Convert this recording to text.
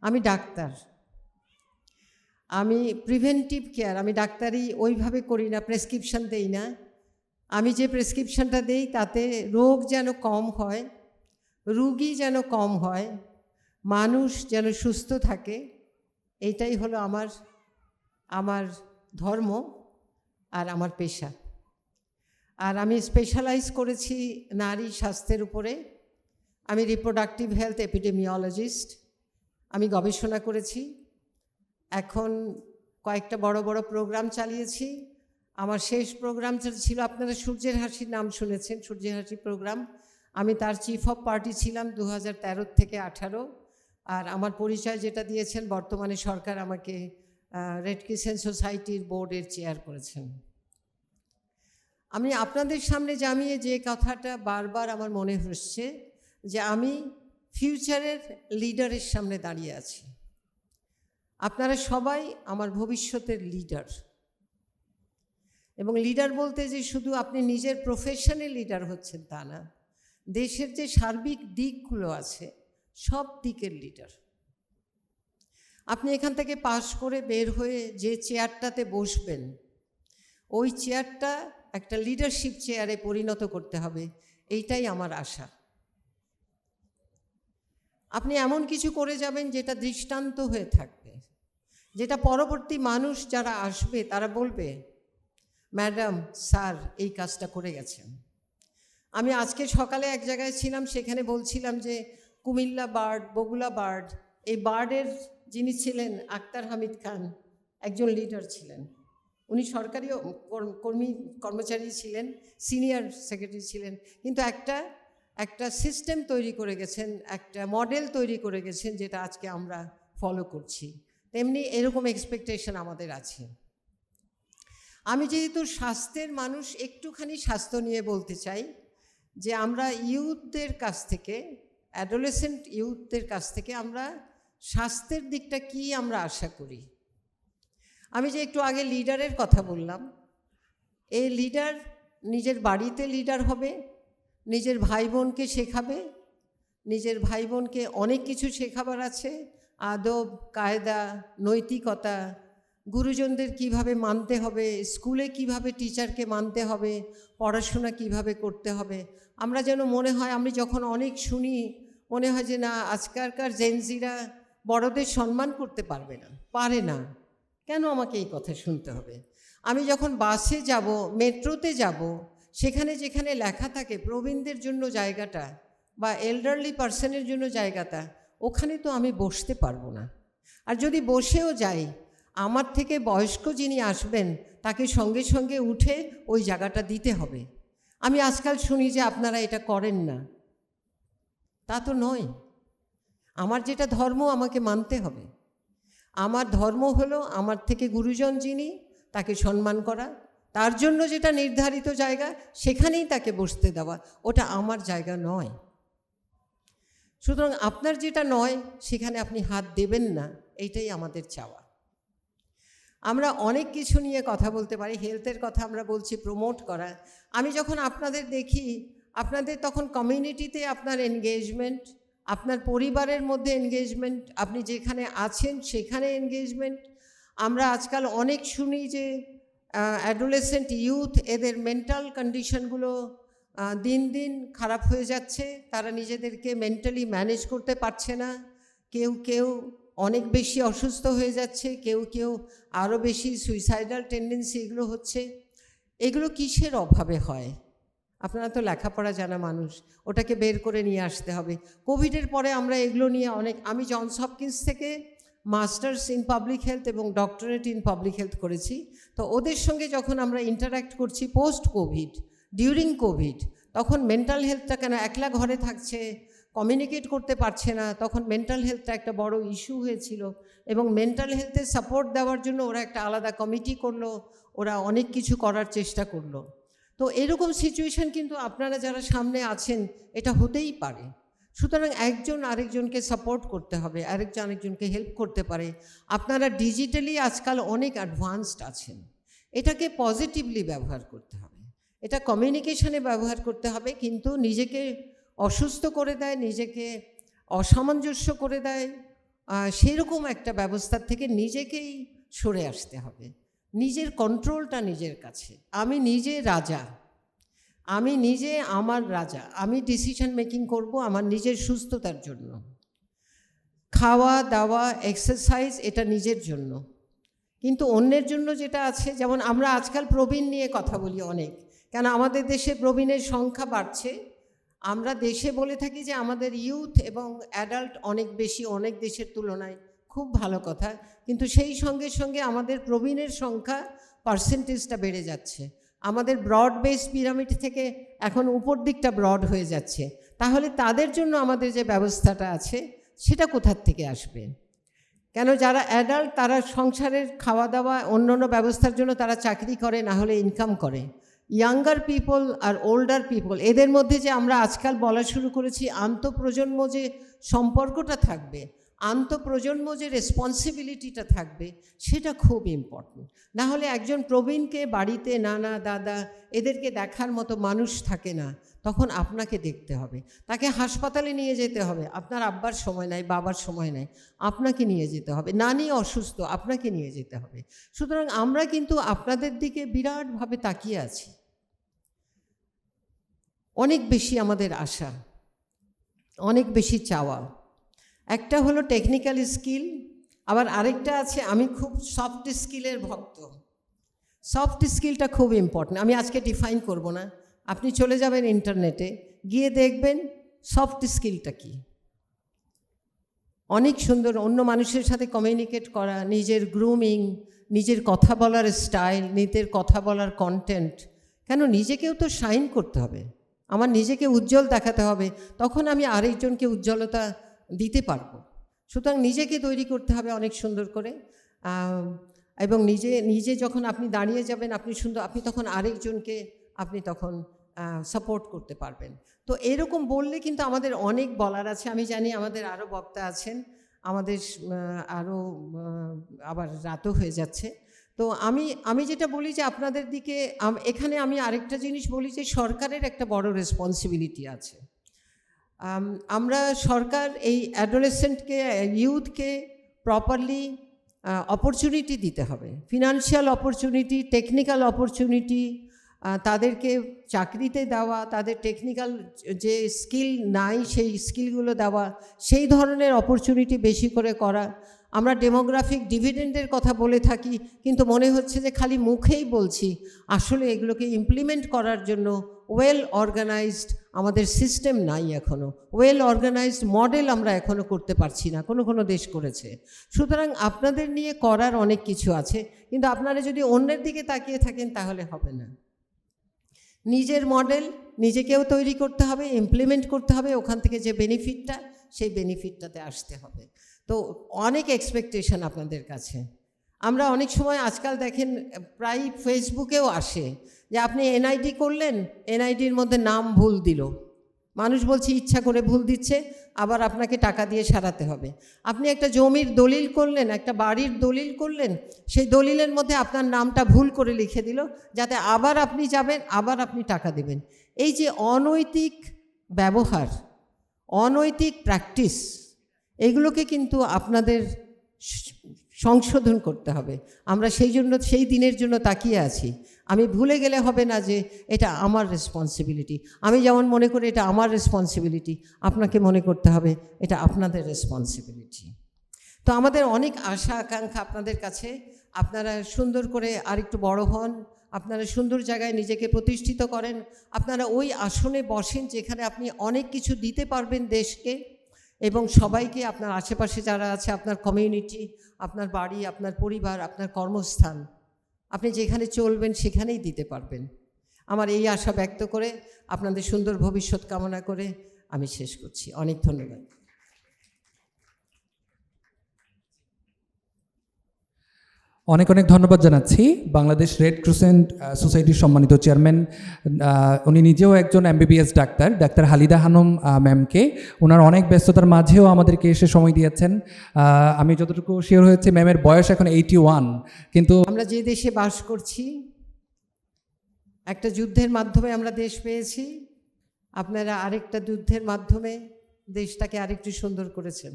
আমি ডাক্তার, আমি preventive care, আমি ডাক্তারি ওইভাবে করি না, প্রেসক্রিপশন দেই না। আমি যে প্রেসক্রিপশনটা দেই তাতে রোগ যেন কম হয়, রুগী যেন কম হয়, মানুষ যেন সুস্থ থাকে, এইটাই হলো আমার ধর্ম আর আমার পেশা। আর আমি স্পেশালাইজ করেছি নারী স্বাস্থ্যের উপরে। আমি রিপ্রোডাক্টিভ হেলথ এপিডেমিওলজিস্ট, আমি গবেষণা করেছি। এখন কয়েকটা বড় বড় প্রোগ্রাম চালিয়েছি। আমার শেষ প্রোগ্রামটা ছিল, আপনারা সূর্যের হাসির নাম শুনেছেন, সূর্যের হাসি প্রোগ্রাম। আমি তার চিফ অফ পার্টি ছিলাম 2013 থেকে 2018। আর আমার পরিচয় যেটা দিয়েছেন, বর্তমানে সরকার আমাকে রেড ক্রিসেন্ট সোসাইটির বোর্ডের চেয়ার করেছেন। আমি আপনাদের সামনে জামিয়ে যে কথাটা বারবার আমার মনে হচ্ছে, যে আমি ফিউচারের লিডারের সামনে দাঁড়িয়ে আছি। আপনারা সবাই আমার ভবিষ্যতের লিডার। এবং লিডার বলতে যে শুধু আপনি নিজের প্রফেশনে লিডার হচ্ছেন তা না, দেশের যে সার্বিক দিকগুলো আছে সব দিকের লিডার। আপনি এখান থেকে পাশ করে বের হয়ে যে চেয়ারটাতে বসবেন, ওই চেয়ারটা একটা লিডারশিপ চেয়ারে পরিণত করতে হবে, এইটাই আমার আশা। আপনি এমন কিছু করে যাবেন যেটা দৃষ্টান্ত হয়ে থাকবে, যেটা পরবর্তী মানুষ যারা আসবে তারা বলবে, ম্যাডাম, স্যার এই কাজটা করে গেছেন। আমি আজকে সকালে এক জায়গায় ছিলাম, সেখানে বলছিলাম যে কুমিল্লা বার্ড, বগুলা বার্ড, এই বার্ডের যিনি ছিলেন আক্তার হামিদ খান, একজন লিডার ছিলেন। উনি সরকারি কর্মচারী ছিলেন, সিনিয়র সেক্রেটারি ছিলেন, কিন্তু একটা সিস্টেম তৈরি করে গেছেন, একটা মডেল তৈরি করে গেছেন, যেটা আজকে আমরা ফলো করছি। তেমনি এরকম এক্সপেকটেশন আমাদের আছে। আমি যেহেতু স্বাস্থ্যের মানুষ, একটুখানি স্বাস্থ্য নিয়ে বলতে চাই, যে আমরা ইউথদের কাছ থেকে, অ্যাডোলেসেন্ট ইউথদের কাছ থেকে আমরা স্বাস্থ্যের দিকটা কি আমরা আশা করি। আমি যে একটু আগে লিডারের কথা বললাম, এই লিডার নিজের বাড়িতে লিডার হবে, নিজের ভাই বোনকে শেখাবে, নিজের ভাই বোনকে অনেক কিছু শেখাবার আছে, আদব কায়দা, নৈতিকতা, গুরুজনদের কিভাবে মানতে হবে, স্কুলে কিভাবে টিচারকে মানতে হবে, পড়াশোনা কিভাবে করতে হবে। আমরা যেন মনে হয়, আমি যখন অনেক শুনি মনে হয় যে না, আজকালকার জেনজিরা বড়দের সম্মান করতে পারবে না, পারে না। কেন আমাকে এই কথা শুনতে হবে? আমি যখন বাসে যাব, মেট্রোতে যাব, সেখানে যেখানে লেখা থাকে প্রবীণদের জন্য জায়গাটা বা এল্ডারলি পার্সনের জন্য জায়গাটা, ওখানে তো আমি বসতে পারবো না। আর যদি বসেও যাই, আমার থেকে বয়স্ক যিনি আসবেন তাকে সঙ্গে সঙ্গে উঠে ওই জায়গাটা দিতে হবে। আমি আজকাল শুনি যে আপনারা এটা করেন না, তা তো নয়। আমার যেটা ধর্ম আমাকে মানতে হবে। আমার ধর্ম হলো আমার থেকে গুরুজন যিনি, তাকে সম্মান করা, তার জন্য যেটা নির্ধারিত জায়গা সেখানেই তাকে বসতে দেওয়া, ওটা আমার জায়গা নয়। সুতরাং আপনার যেটা নয় সেখানে আপনি হাত দেবেন না, এইটাই আমাদের চাওয়া। আমরা অনেক কিছু নিয়ে কথা বলতে পারি, হেলথের কথা আমরা বলছি, প্রমোট করা। আমি যখন আপনাদের দেখি, আপনাদের তখন কমিউনিটিতে আপনার এনগেজমেন্ট, আপনার পরিবারের মধ্যে এনগেজমেন্ট, আপনি যেখানে আছেন সেখানে এনগেজমেন্ট। আমরা আজকাল অনেক শুনি যে অ্যাডোলেসেন্ট ইউথ, এদের মেন্টাল কন্ডিশনগুলো দিন দিন খারাপ হয়ে যাচ্ছে, তারা নিজেদেরকে মেন্টালি ম্যানেজ করতে পারছে না। কেউ অনেক বেশি অসুস্থ হয়ে যাচ্ছে, কেউ আরও বেশি সুইসাইডাল টেন্ডেন্সি এগুলো হচ্ছে। এগুলো কিসের অভাবে হয়? আপনারা তো লেখাপড়া জানা মানুষ, ওটাকে বের করে নিয়ে আসতে হবে। কোভিডের পরে আমরা এগুলো নিয়ে আমি জনস হপকিন্স থেকে মাস্টার্স ইন পাবলিক হেলথ এবং ডক্টরেট ইন পাবলিক হেলথ করেছি। তো ওদের সঙ্গে যখন আমরা ইন্টারাক্ট করছি পোস্ট কোভিড, ডিউরিং কোভিড, তখন মেন্টাল হেলথটা কেন একলা ঘরে থাকছে, কমিউনিকেট করতে পারছে না, তখন মেন্টাল হেলথটা একটা বড় ইস্যু হয়েছিল। এবং মেন্টাল হেলথে সাপোর্ট দেওয়ার জন্য ওরা একটা আলাদা কমিটি করলো, ওরা অনেক কিছু করার চেষ্টা করলো। তো এরকম সিচুয়েশন কিন্তু আপনারা যারা সামনে আছেন, এটা হতেই পারে। সুতরাং একজন আরেকজনকে সাপোর্ট করতে হবে, আরেকজন আরেকজনকে হেল্প করতে পারে। আপনারা ডিজিটালি আজকাল অনেক অ্যাডভান্সড আছেন, এটাকে পজিটিভলি ব্যবহার করতে হবে, এটা কমিউনিকেশনে ব্যবহার করতে হবে। কিন্তু নিজেকে অসুস্থ করে দেয়, নিজেকে অসামঞ্জস্য করে দেয়, সেরকম একটা ব্যবস্থার থেকে নিজেকেই সরে আসতে হবে। নিজের কন্ট্রোলটা নিজের কাছে। আমি নিজে রাজা, আমি নিজে আমার রাজা, আমি ডিসিশন মেকিং করব আমার নিজের সুস্থতার জন্য। খাওয়া দাওয়া এক্সারসাইজ এটা নিজের জন্য, কিন্তু অন্যের জন্য যেটা আছে, যেমন আমরা আজকাল প্রবীণ নিয়ে কথা বলি অনেক, কেন আমাদের দেশে প্রবীণের সংখ্যা বাড়ছে। আমরা দেশে বলে থাকি যে আমাদের ইউথ এবং অ্যাডাল্ট অনেক বেশি অনেক দেশের তুলনায়, খুব ভালো কথা, কিন্তু সেই সঙ্গে সঙ্গে আমাদের প্রবীণের সংখ্যা পার্সেন্টেজটা বেড়ে যাচ্ছে। আমাদের ব্রড বেস পিরামিড থেকে এখন উপর দিকটা ব্রড হয়ে যাচ্ছে। তাহলে তাদের জন্য আমাদের যে ব্যবস্থাটা আছে সেটা কোথার থেকে আসবে? কেন যারা অ্যাডাল্ট তারা সংসারের খাওয়া দাওয়া অন্য অন্য ব্যবস্থার জন্য তারা চাকরি করে, না হলে ইনকাম করে। ইয়াঙ্গার পিপল আর ওল্ডার পিপল, এদের মধ্যে যে আমরা আজকাল বলা শুরু করেছি আন্তঃপ্রজন্ম যে সম্পর্কটা থাকবে, আন্তঃপ্রজন্ম যে রেসপন্সিবিলিটিটা থাকবে, সেটা খুব ইম্পর্টেন্ট। না হলে একজন প্রবীণকে বাড়িতে নানা দাদা এদেরকে দেখার মতো মানুষ থাকে না, তখন আপনাকে দেখতে হবে, তাকে হাসপাতালে নিয়ে যেতে হবে, আপনার আব্বার সময় নাই, বাবার সময় নাই, আপনাকে নিয়ে যেতে হবে। নানি অসুস্থ, আপনাকে নিয়ে যেতে হবে। সুতরাং আমরা কিন্তু আপনাদের দিকে বিরাটভাবে তাকিয়ে আছি। অনেক বেশি আমাদের আশা, অনেক বেশি চাওয়া। একটা হলো টেকনিক্যাল স্কিল, আবার আরেকটা আছে আমি খুব সফট স্কিলের ভক্ত। সফট স্কিলটা খুব ইম্পর্টেন্ট। আমি আজকে ডিফাইন করব না, আপনি চলে যাবেন ইন্টারনেটে, গিয়ে দেখবেন সফট স্কিলটা কি। অনেক সুন্দর অন্য মানুষের সাথে কমিউনিকেট করা, নিজের গ্রুমিং, নিজের কথা বলার স্টাইল, নিজের কথা বলার কন্টেন্ট। কেন নিজেকেও তো শাইন করতে হবে, আমার নিজেকে উজ্জ্বল দেখাতে হবে, তখন আমি আরেকজনকে উজ্জ্বলতা দিতে পারবো। সুতরাং নিজেকে তৈরি করতে হবে অনেক সুন্দর করে, এবং নিজে যখন আপনি দাঁড়িয়ে যাবেন আপনি সুন্দর, আপনি তখন আরেকজনকে আপনি তখন সাপোর্ট করতে পারবেন। তো এরকম বললে কিন্তু আমাদের অনেক বলার আছে। আমি জানি আমাদের আরও বক্তা আছেন, আমাদের আরও আবার রাতও হয়ে যাচ্ছে। তো আমি যেটা বলি যে আপনাদের দিকে এখানে আমি আরেকটা জিনিস বলি যে সরকারের একটা বড় রেসপন্সিবিলিটি আছে। আমরা সরকার এই অ্যাডোলেসেন্টকে, ইউথকে প্রপারলি অপরচুনিটি দিতে হবে, ফিনান্সিয়াল অপরচুনিটি, টেকনিক্যাল অপরচুনিটি, তাদেরকে চাকরিতে দেওয়া, তাদের টেকনিক্যাল যে স্কিল নাই সেই স্কিলগুলো দেওয়া, সেই ধরনের অপরচুনিটি বেশি করে করা। আমরা ডেমোগ্রাফিক ডিভিডেন্ডের কথা বলে থাকি, কিন্তু মনে হচ্ছে যে খালি মুখেই বলছি, আসলে এগুলোকে ইমপ্লিমেন্ট করার জন্য ওয়েল অর্গানাইজড আমাদের সিস্টেম নাই এখনও, ওয়েল অর্গানাইজড মডেল আমরা এখনও করতে পারছি না, কোনো দেশ করেছে। সুতরাং আপনাদের নিয়ে করার অনেক কিছু আছে, কিন্তু আপনারা যদি অন্যের দিকে তাকিয়ে থাকেন তাহলে হবে না। নিজের মডেল নিজেকেও তৈরি করতে হবে, ইমপ্লিমেন্ট করতে হবে, ওখান থেকে যে বেনিফিটটা সেই বেনিফিটটাতে আসতে হবে। তো অনেক এক্সপেকটেশন আপনাদের কাছে। আমরা অনেক সময় আজকাল দেখেন প্রায় ফেসবুকেও আসে যে আপনি এনআইডি করলেন, এনআইডির মধ্যে নাম ভুল দিল, মানুষ বলছে ইচ্ছা করে ভুল দিচ্ছে, আবার আপনাকে টাকা দিয়ে সারাতে হবে। আপনি একটা জমির দলিল করলেন, একটা বাড়ির দলিল করলেন, সেই দলিলের মধ্যে আপনার নামটা ভুল করে লিখে দিল, যাতে আবার আপনি যাবেন, আবার আপনি টাকা দেবেন। এই যে অনৈতিক ব্যবহার, অনৈতিক প্র্যাকটিস, এগুলোকে কিন্তু আপনাদের সংশোধন করতে হবে। আমরা সেই দিনের জন্য তাকিয়ে আছি। আমি ভুলে গেলে হবে না যে এটা আমার রেসপন্সিবিলিটি। আমি যেমন মনে করি এটা আমার রেসপন্সিবিলিটি, আপনাকে মনে করতে হবে এটা আপনাদের রেসপন্সিবিলিটি। তো আমাদের অনেক আশা আকাঙ্ক্ষা আপনাদের কাছে। আপনারা সুন্দর করে আরেকটু বড় হন, আপনারা সুন্দর জায়গায় নিজেকে প্রতিষ্ঠিত করেন, আপনারা ওই আসনে বসেন যেখানে আপনি অনেক কিছু দিতে পারবেন দেশকে এবং সবাইকে, আপনার আশেপাশে যারা আছে, আপনার কমিউনিটি, আপনার বাড়ি, আপনার পরিবার, আপনার কর্মস্থান, আপনি যেখানে চলবেন সেখানেই দিতে পারবেন। আমার এই আশা ব্যক্ত করে আপনাদের সুন্দর ভবিষ্যৎ কামনা করে আমি শেষ করছি। অনেক ধন্যবাদ। অনেক অনেক ধন্যবাদ জানাচ্ছি বাংলাদেশ রেড ক্রিসেন্ট সোসাইটির সম্মানিত চেয়ারম্যান, উনি নিজেও একজন MBBS ডাক্তার হালিদা হানম ম্যামকে। ওনার অনেক ব্যস্ততার মাঝেও আমাদেরকে এসে সময় দিয়েছেন। আমি যতটুকু শিওর হয়েছে ম্যামের বয়স এখন 81, কিন্তু আমরা যে দেশে বাস করছি, একটা যুদ্ধের মাধ্যমে আমরা দেশ পেয়েছি, আপনারা আরেকটা যুদ্ধের মাধ্যমে দেশটাকে আরেকটু সুন্দর করেছেন।